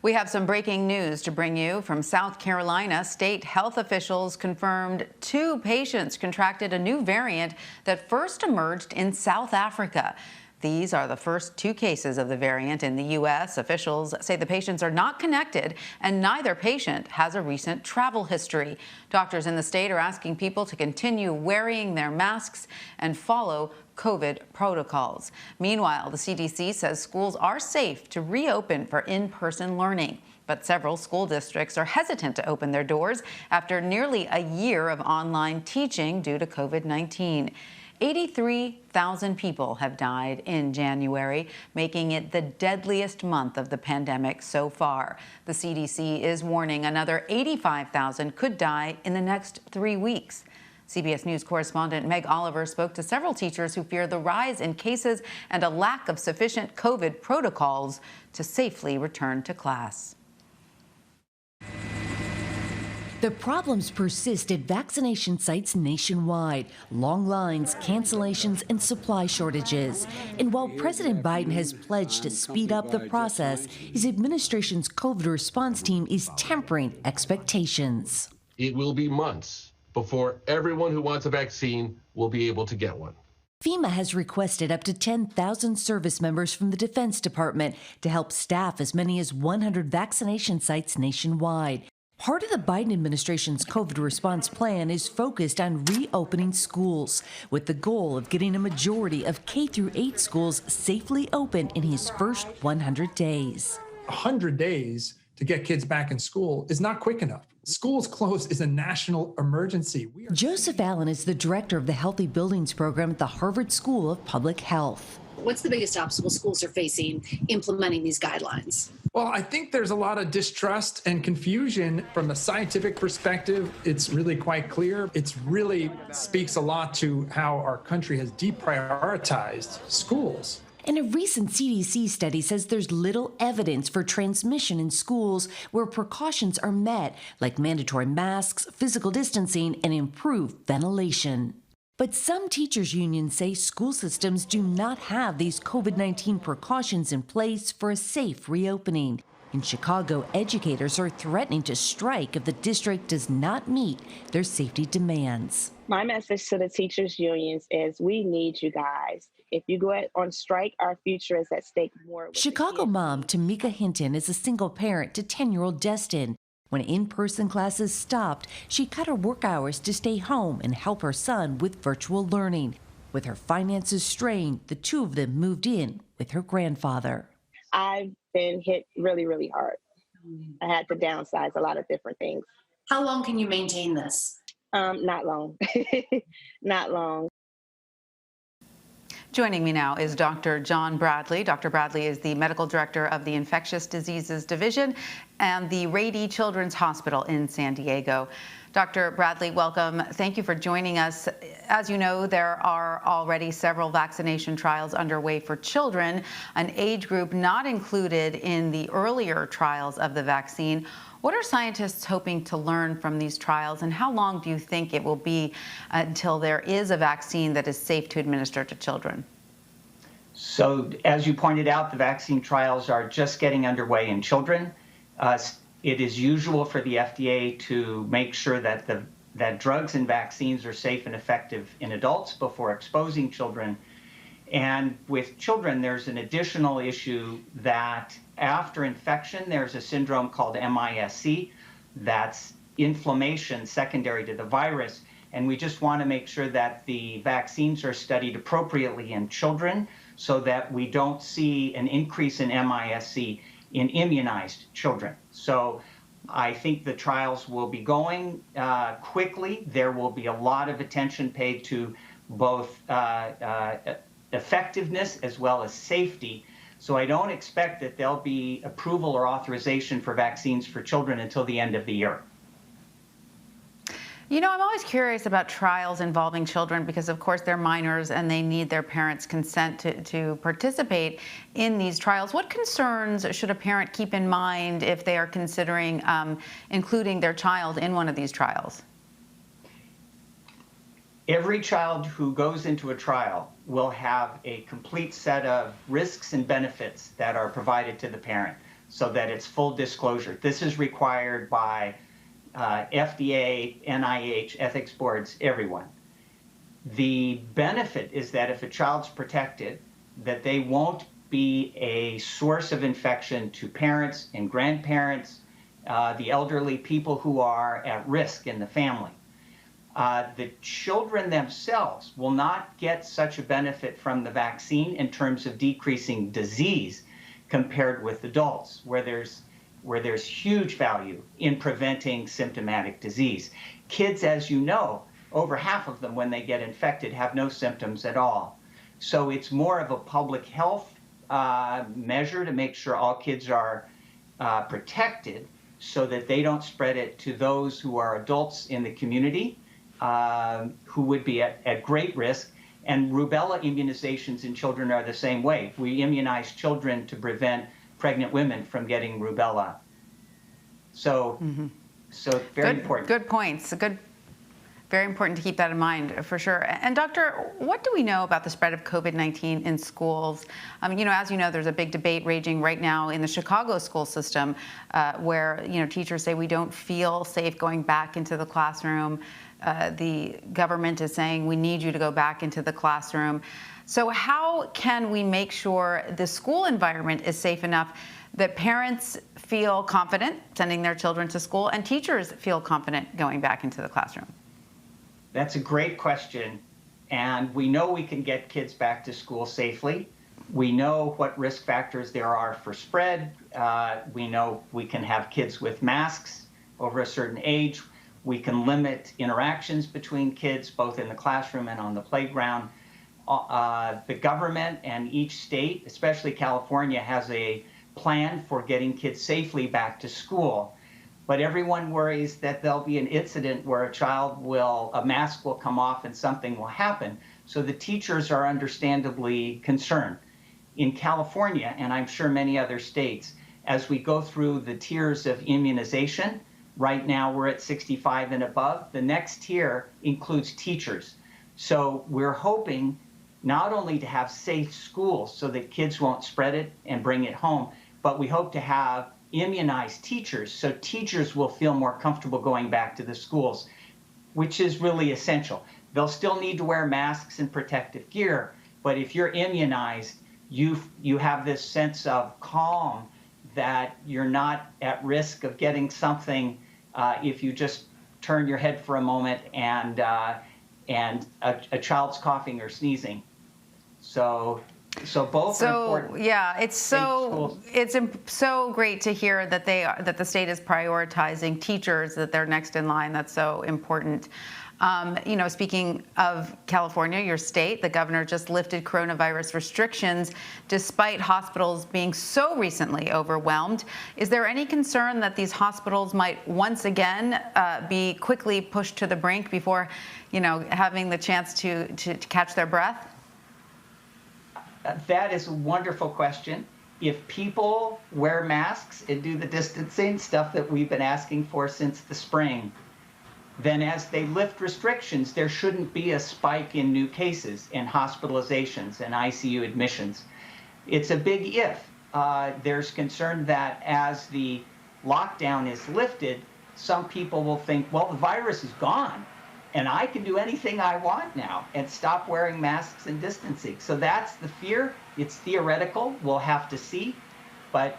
We have some breaking news to bring you from South Carolina. State health officials confirmed 2 patients contracted a new variant that first emerged in South Africa. These are the first 2 cases of the variant in the U.S. Officials say the patients are not connected and neither patient has a recent travel history. Doctors in the state are asking people to continue wearing their masks and follow COVID protocols. Meanwhile, the CDC says schools are safe to reopen for in-person learning. But several school districts are hesitant to open their doors after nearly a year of online teaching due to COVID-19. 83,000 people have died in January, making it the deadliest month of the pandemic so far. The CDC is warning another 85,000 could die in the next 3 weeks. CBS News correspondent Meg Oliver spoke to several teachers who fear the rise in cases and a lack of sufficient COVID protocols to safely return to class. The problems persist at vaccination sites nationwide. Long lines, cancellations, and supply shortages. And while President Biden has pledged to speed up the process, his administration's COVID response team is tempering expectations. It will be months before everyone who wants a vaccine will be able to get one. FEMA has requested up to 10,000 service members from the Defense Department to help staff as many as 100 vaccination sites nationwide. Part of the Biden administration's COVID response plan is focused on reopening schools, with the goal of getting a majority of K-8 schools safely open in his first 100 days. 100 days to get kids back in school is not quick enough. Schools closed is a national emergency. Joseph Allen is the director of the Healthy Buildings Program at the Harvard School of Public Health. What's the biggest obstacle schools are facing implementing these guidelines? Well, I think there's a lot of distrust and confusion from a scientific perspective. It's really quite clear. It really speaks a lot to how our country has deprioritized schools. And a recent CDC study says there's little evidence for transmission in schools where precautions are met, like mandatory masks, physical distancing, and improved ventilation. But some teachers' unions say school systems do not have these COVID-19 precautions in place for a safe reopening. In Chicago, educators are threatening to strike if the district does not meet their safety demands. My message to the teachers' unions is we need you guys. If you go on strike, our future is at stake more. Chicago mom Tamika Hinton is a single parent to 10-year-old Destin. When in-person classes stopped, she cut her work hours to stay home and help her son with virtual learning. With her finances strained, the 2 of them moved in with her grandfather. I've been hit really, really hard. I had to downsize a lot of different things. How long can you maintain this? Not long. Not long. Joining me now is Dr. John Bradley. Dr. Bradley is the medical director of the Infectious Diseases Division and the Rady Children's Hospital in San Diego. Dr. Bradley, welcome. Thank you for joining us. As you know, there are already several vaccination trials underway for children, an age group not included in the earlier trials of the vaccine. What are scientists hoping to learn from these trials, and how long do you think it will be until there is a vaccine that is safe to administer to children? So, as you pointed out, the vaccine trials are just getting underway in children. It is usual for the FDA to make sure that that drugs and vaccines are safe and effective in adults before exposing children. And with children, there's an additional issue that after infection, there's a syndrome called MIS-C. That's inflammation secondary to the virus. And we just want to make sure that the vaccines are studied appropriately in children so that we don't see an increase in MIS-C in immunized children. So I think the trials will be going quickly. There will be a lot of attention paid to both effectiveness as well as safety. So I don't expect that there'll be approval or authorization for vaccines for children until the end of the year. You know, I'm always curious about trials involving children because, of course, they're minors and they need their parents' consent to participate in these trials. What concerns should a parent keep in mind if they are considering including their child in one of these trials? Every child who goes into a trial will have a complete set of risks and benefits that are provided to the parent. so that it's full disclosure. This is required by FDA, NIH, ethics boards, everyone. The benefit is that if a child's protected, that they won't be a source of infection to parents and grandparents, the elderly, people who are at risk in the family. The children themselves will not get such a benefit from the vaccine in terms of decreasing disease compared with adults, where there's huge value in preventing symptomatic disease. Kids, as you know, over half of them, when they get infected, have no symptoms at all. So it's more of a public health measure to make sure all kids are protected so that they don't spread it to those who are adults in the community who would be at great risk. And rubella immunizations in children are the same way. We immunize children to prevent pregnant women from getting rubella. So, so very important. Good points. Very important to keep that in mind, for sure. And Doctor, what do we know about the spread of COVID-19 in schools? As you know, there's a big debate raging right now in the Chicago school system where, teachers say we don't feel safe going back into the classroom. The government is saying we need you to go back into the classroom. So how can we make sure the school environment is safe enough that parents feel confident sending their children to school and teachers feel confident going back into the classroom? That's a great question, and we know we can get kids back to school safely. We know what risk factors there are for spread. We know we can have kids with masks over a certain age. We can limit interactions between kids, both in the classroom and on the playground. The government and each state, especially California, has a plan for getting kids safely back to school. But everyone worries that there'll be an incident where a mask will come off and something will happen. So the teachers are understandably concerned. In California, and I'm sure many other states, as we go through the tiers of immunization, right now we're at 65 and above. The next tier includes teachers. So we're hoping not only to have safe schools so that kids won't spread it and bring it home, but we hope to have immunized teachers so teachers will feel more comfortable going back to the schools, which is really essential. They'll still need to wear masks and protective gear, but if you're immunized, you have this sense of calm that you're not at risk of getting something if you just turn your head for a moment and a child's coughing or sneezing. So both are important. Yeah, it's so great to hear that the state is prioritizing teachers, that they're next in line. That's so important. Speaking of California, your state, the governor just lifted coronavirus restrictions despite hospitals being so recently overwhelmed. Is there any concern that these hospitals might once again be quickly pushed to the brink before, having the chance to catch their breath? That is a wonderful question. If people wear masks and do the distancing stuff that we've been asking for since the spring, then as they lift restrictions, there shouldn't be a spike in new cases and hospitalizations and ICU admissions. It's a big if. There's concern that as the lockdown is lifted, some people will think, well, the virus is gone and I can do anything I want now and stop wearing masks and distancing. So that's the fear. It's theoretical. We'll have to see. But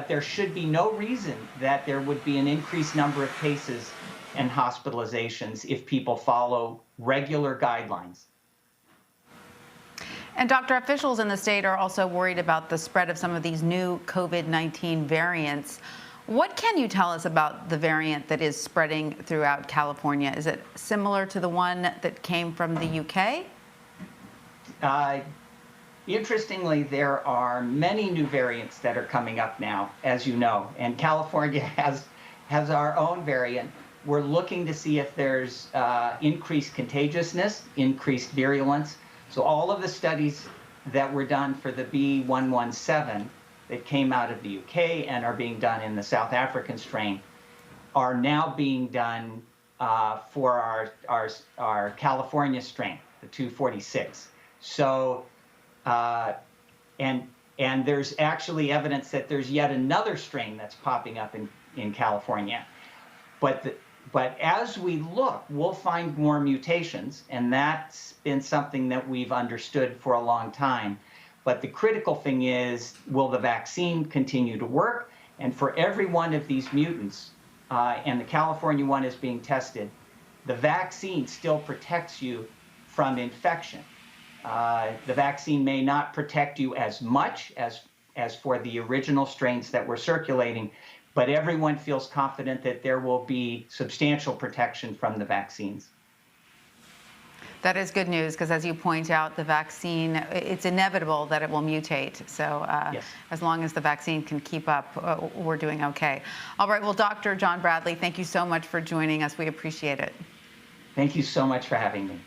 there should be no reason that there would be an increased number of cases and hospitalizations if people follow regular guidelines. And Doctor, officials in the state are also worried about the spread of some of these new COVID-19 variants. What can you tell us about the variant that is spreading throughout California? Is it similar to the one that came from the UK? Interestingly, there are many new variants that are coming up now, as you know, and California has our own variant. We're looking to see if there's increased contagiousness, increased virulence. So all of the studies that were done for the B117 that came out of the UK and are being done in the South African strain are now being done for our California strain, the 246. So, and And there's actually evidence that there's yet another strain that's popping up in California. But as we look, we'll find more mutations, and that's been something that we've understood for a long time. But the critical thing is, will the vaccine continue to work? And for every one of these mutants, and the California one is being tested, the vaccine still protects you from infection. The vaccine may not protect you as much as for the original strains that were circulating, but everyone feels confident that there will be substantial protection from the vaccines. That is good news, because as you point out, the vaccine, it's inevitable that it will mutate. So Yes. As long as the vaccine can keep up, we're doing okay. All right, well, Dr. John Bradley, thank you so much for joining us. We appreciate it. Thank you so much for having me.